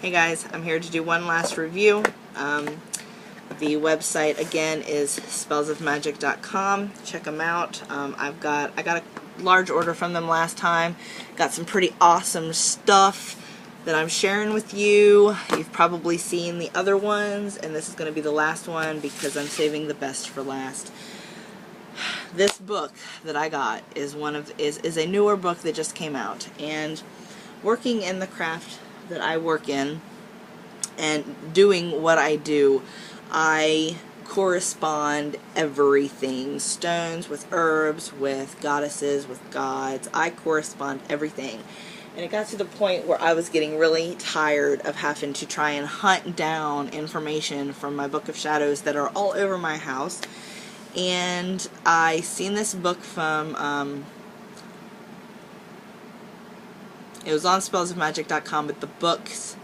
Hey guys, I'm here to do one last review. The website again is spellsofmagic.com. Check them out. I got a large order from them last time. Got some pretty awesome stuff that I'm sharing with you. You've probably seen the other ones, and this is going to be the last one because I'm saving the best for last. This book that I got is is a newer book that just came out, and working in the craft that I work in and doing what I do, I correspond everything. Stones with herbs, with goddesses, with gods. I correspond everything. And it got to the point where I was getting really tired of having to try and hunt down information from my Book of Shadows that are all over my house. And I seen this book from, it was on spellsofmagic.com, but the book's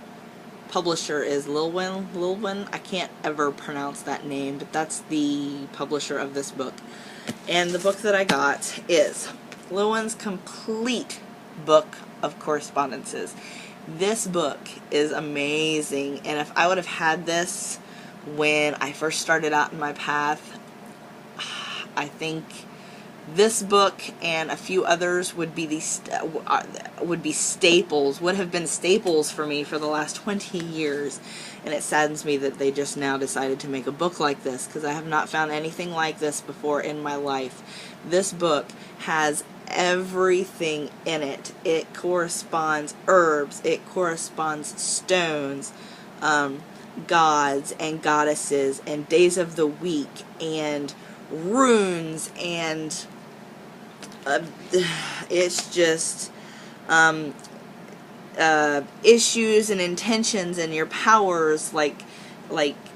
publisher is Llewellyn. I can't ever pronounce that name, but that's the publisher of this book. And the book that I got is Llewellyn's complete book of correspondences. This book is amazing, and if I would have had this when I first started out in my path, I think this book and a few others would be staples, would have been staples for me for the last 20 years. And it saddens me that they just now decided to make a book like this, because I have not found anything like this before in my life. This book has everything in it. It corresponds herbs, it corresponds stones, gods and goddesses, and days of the week, and runes, and it's just issues and intentions and your powers, like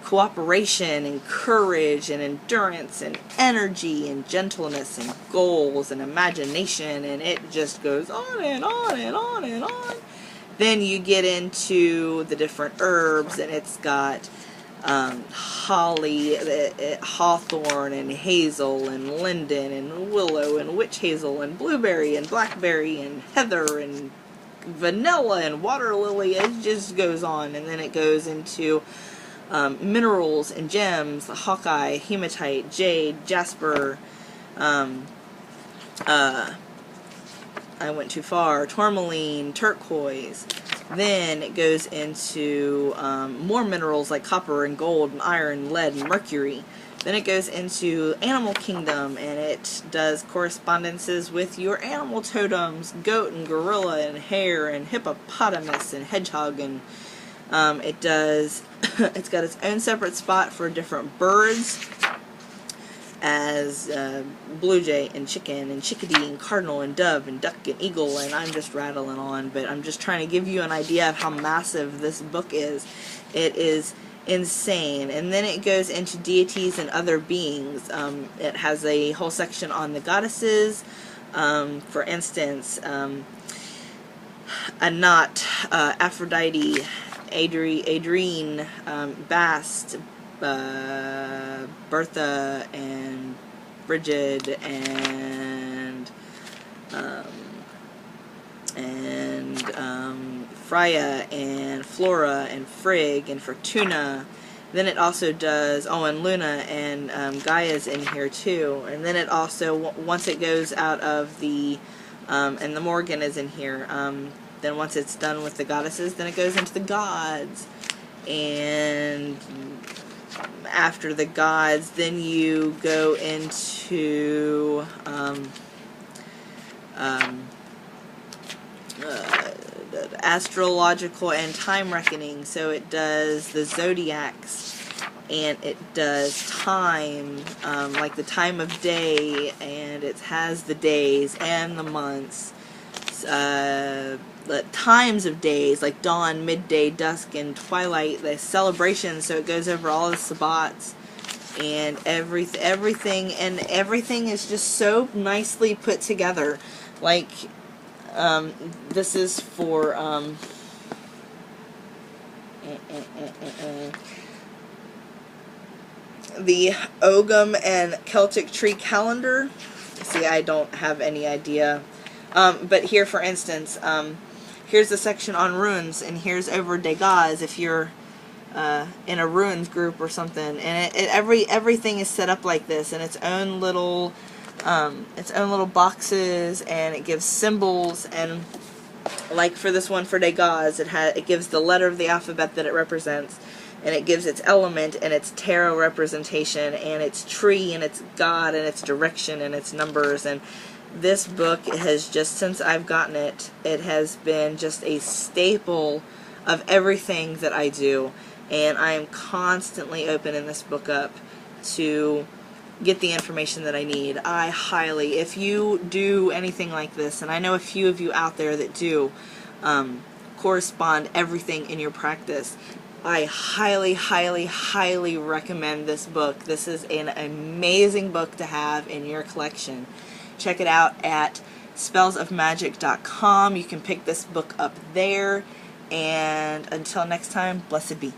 cooperation and courage and endurance and energy and gentleness and goals and imagination, and it just goes on and on and on and on. Then you get into the different herbs, and it's got holly, hawthorn, and hazel, and linden, and willow, and witch hazel, and blueberry, and blackberry, and heather, and vanilla, and water lily. It just goes on. And then it goes into minerals and gems: hawkeye, hematite, jade, jasper, I went too far, tourmaline, turquoise. Then it goes into more minerals like copper and gold and iron, lead, and mercury. Then it goes into animal kingdom, and it does correspondences with your animal totems: goat and gorilla and hare and hippopotamus and hedgehog. And it's got its own separate spot for different birds, as blue jay and chicken and chickadee and cardinal and dove and duck and eagle, and I'm just rattling on, but I'm just trying to give you an idea of how massive this book is. It is insane. And then it goes into deities and other beings. It has a whole section on the goddesses. For instance, Anat, Aphrodite, Adrene, Bast, Bertha, and Bridget, and Freya, and Flora, and Frigg, and Fortuna. Then it also does, and Luna, and Gaia's in here too. And then it also, once it goes out of the, and the Morgan is in here, then once it's done with the goddesses, then it goes into the gods. And after the gods, then you go into astrological and time reckoning. So it does the zodiacs, and it does time, like the time of day, and it has the days and the months, the times of days, like dawn, midday, dusk, and twilight, the celebrations. So it goes over all the sabbats and everything is just so nicely put together. Like, this is for the Ogham and Celtic Tree Calendar. See, I don't have any idea. But here, for instance, here's the section on runes, and here's over Degas if you're in a runes group or something. And everything is set up like this in its own little boxes, and it gives symbols. And like for this one for Degas, it gives the letter of the alphabet that it represents, and it gives its element and its tarot representation and its tree and its god and its direction and its numbers. And this book has just, since I've gotten it, it has been just a staple of everything that I do, and I am constantly opening this book up to get the information that I need. I highly, if you do anything like this, and I know a few of you out there that do correspond everything in your practice, I highly, highly, highly recommend this book. This is an amazing book to have in your collection. Check it out at spellsofmagic.com. You can pick this book up there. And until next time, blessed be.